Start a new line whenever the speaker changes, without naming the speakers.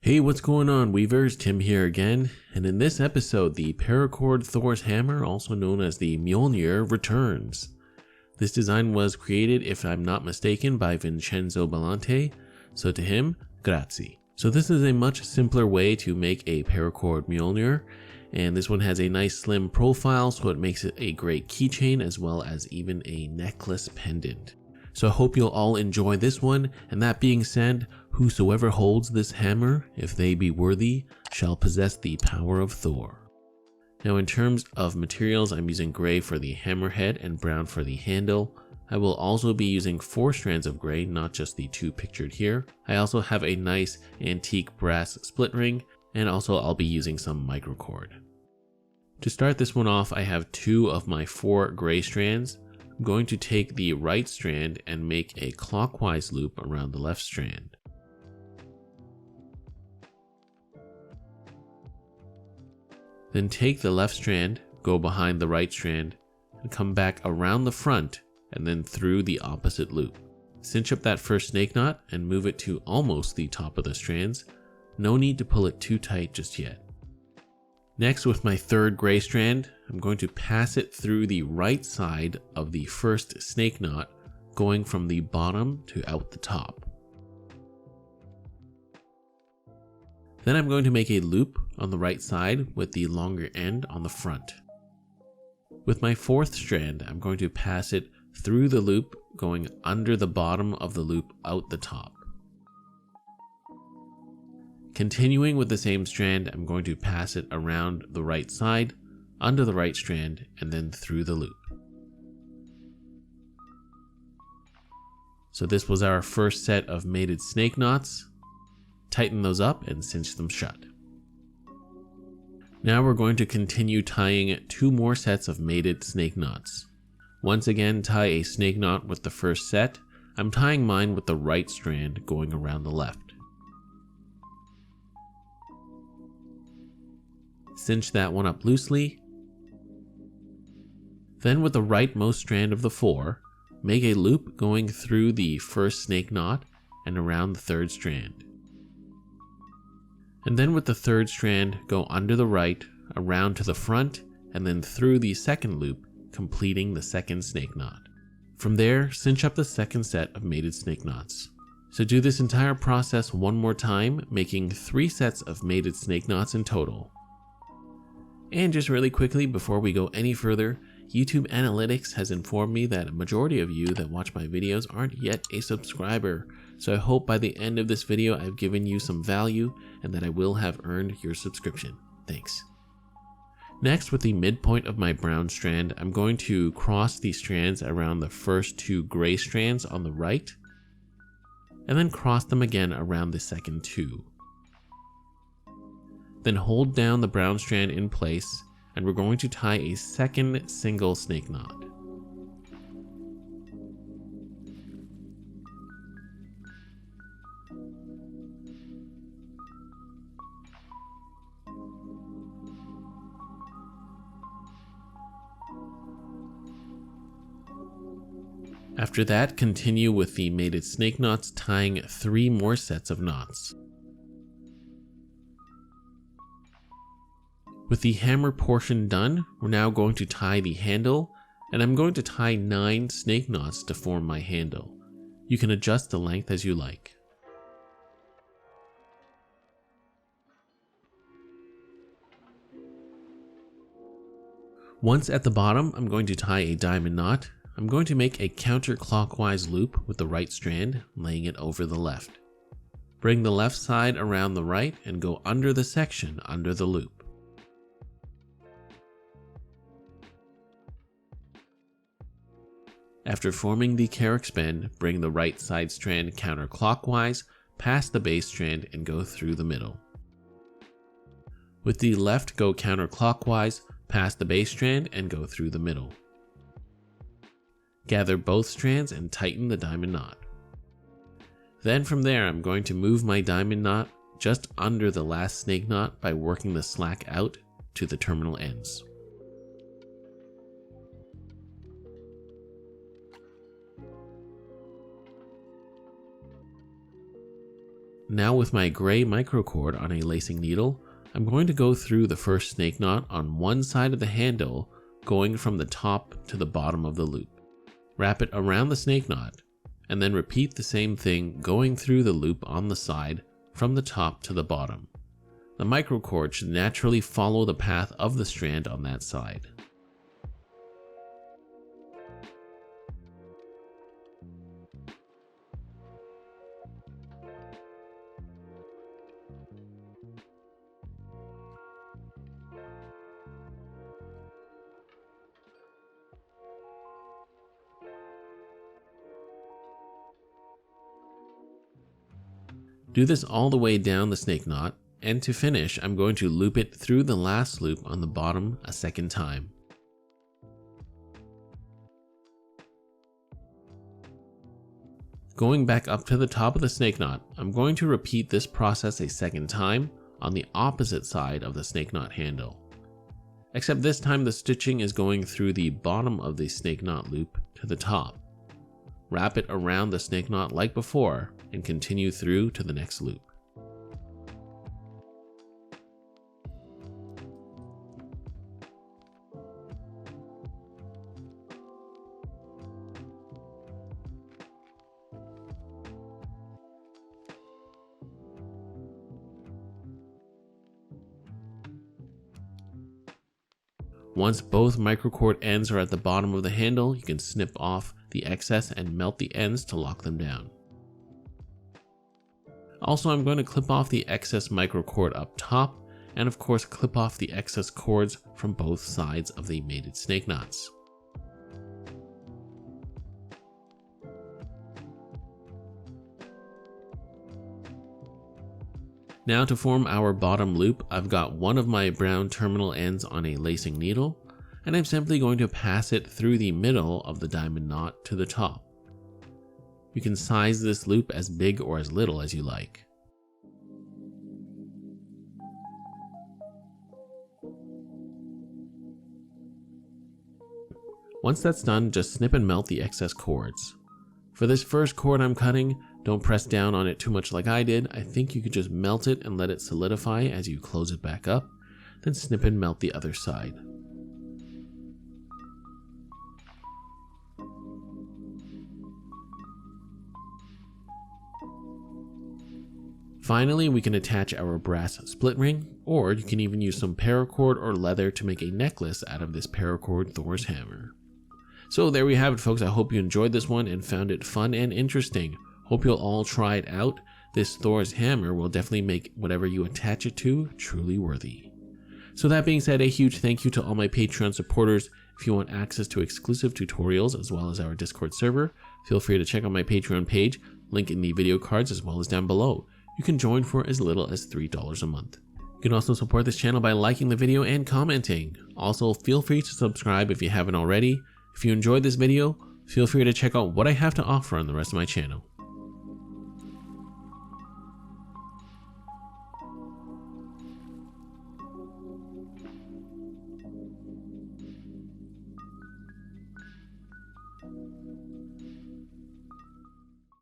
Hey, what's going on, Weavers? Tim here again, and in this episode, the Paracord Thor's hammer, also known as the Mjolnir, returns. This design was created, if I'm not mistaken, by Vincenzo Bellante, so to him, grazie. So this is a much simpler way to make a Paracord Mjolnir, and this one has a nice slim profile, so it makes it a great keychain as well as even a necklace pendant. So I hope you'll all enjoy this one, and that being said, whosoever holds this hammer, if they be worthy, shall possess the power of Thor. Now in terms of materials, I'm using gray for the hammerhead and brown for the handle. I will also be using 4 strands of gray, not just the 2 pictured here. I also have a nice antique brass split ring, and also I'll be using some microcord. To start this one off, I have 2 of my 4 gray strands. I'm going to take the right strand and make a clockwise loop around the left strand. Then take the left strand, go behind the right strand, and come back around the front and then through the opposite loop. Cinch up that first snake knot and move it to almost the top of the strands. No need to pull it too tight just yet. Next, with my 3rd gray strand, I'm going to pass it through the right side of the first snake knot, going from the bottom to out the top. Then I'm going to make a loop on the right side with the longer end on the front. With my 4th strand, I'm going to pass it through the loop, going under the bottom of the loop out the top. Continuing with the same strand, I'm going to pass it around the right side, under the right strand, and then through the loop. So this was our first set of mated snake knots. Tighten those up and cinch them shut. Now we're going to continue tying 2 more sets of mated snake knots. Once again, tie a snake knot with the first set. I'm tying mine with the right strand going around the left. Cinch that one up loosely. Then with the rightmost strand of the 4, make a loop going through the first snake knot and around the 3rd strand. And then with the 3rd strand, go under the right, around to the front, and then through the 2nd loop, completing the 2nd snake knot. From there, cinch up the 2nd set of mated snake knots. So do this entire process one more time, making 3 sets of mated snake knots in total. And just really quickly before we go any further, YouTube Analytics has informed me that a majority of you that watch my videos aren't yet a subscriber, so I hope by the end of this video I've given you some value and that I will have earned your subscription. Thanks. Next, with the midpoint of my brown strand, I'm going to cross the strands around the first 2 gray strands on the right, and then cross them again around the second 2. Then hold down the brown strand in place, and we're going to tie a 2nd single snake knot. After that, continue with the mated snake knots, tying 3 more sets of knots. With the hammer portion done, we're now going to tie the handle, and I'm going to tie 9 snake knots to form my handle. You can adjust the length as you like. Once at the bottom, I'm going to tie a diamond knot. I'm going to make a counterclockwise loop with the right strand, laying it over the left. Bring the left side around the right and go under the section under the loop. After forming the Carrick bend, bring the right side strand counterclockwise, past the base strand, and go through the middle. With the left, go counterclockwise, past the base strand, and go through the middle. Gather both strands and tighten the diamond knot. Then from there, I'm going to move my diamond knot just under the last snake knot by working the slack out to the terminal ends. Now with my gray microcord on a lacing needle, I'm going to go through the first snake knot on one side of the handle, going from the top to the bottom of the loop. Wrap it around the snake knot, and then repeat the same thing going through the loop on the side from the top to the bottom. The microcord should naturally follow the path of the strand on that side. Do this all the way down the snake knot, and to finish, I'm going to loop it through the last loop on the bottom a second time. Going back up to the top of the snake knot, I'm going to repeat this process a second time on the opposite side of the snake knot handle. Except this time the stitching is going through the bottom of the snake knot loop to the top. Wrap it around the snake knot like before and continue through to the next loop. Once both microcord ends are at the bottom of the handle, you can snip off the excess and melt the ends to lock them down. Also, I'm going to clip off the excess microcord up top, and of course clip off the excess cords from both sides of the mated snake knots. Now to form our bottom loop, I've got one of my brown terminal ends on a lacing needle, and I'm simply going to pass it through the middle of the diamond knot to the top. You can size this loop as big or as little as you like. Once that's done, just snip and melt the excess cords. For this first cord I'm cutting, don't press down on it too much like I did. I think you could just melt it and let it solidify as you close it back up, then snip and melt the other side. Finally, we can attach our brass split ring, or you can even use some paracord or leather to make a necklace out of this Paracord Thor's hammer. So there we have it, folks. I hope you enjoyed this one and found it fun and interesting. Hope you'll all try it out. This Thor's hammer will definitely make whatever you attach it to truly worthy. So that being said, a huge thank you to all my Patreon supporters. If you want access to exclusive tutorials as well as our Discord server, feel free to check out my Patreon page, link in the video cards as well as down below. You can join for as little as $3 a month. You can also support this channel by liking the video and commenting. Also, feel free to subscribe if you haven't already. If you enjoyed this video, feel free to check out what I have to offer on the rest of my channel.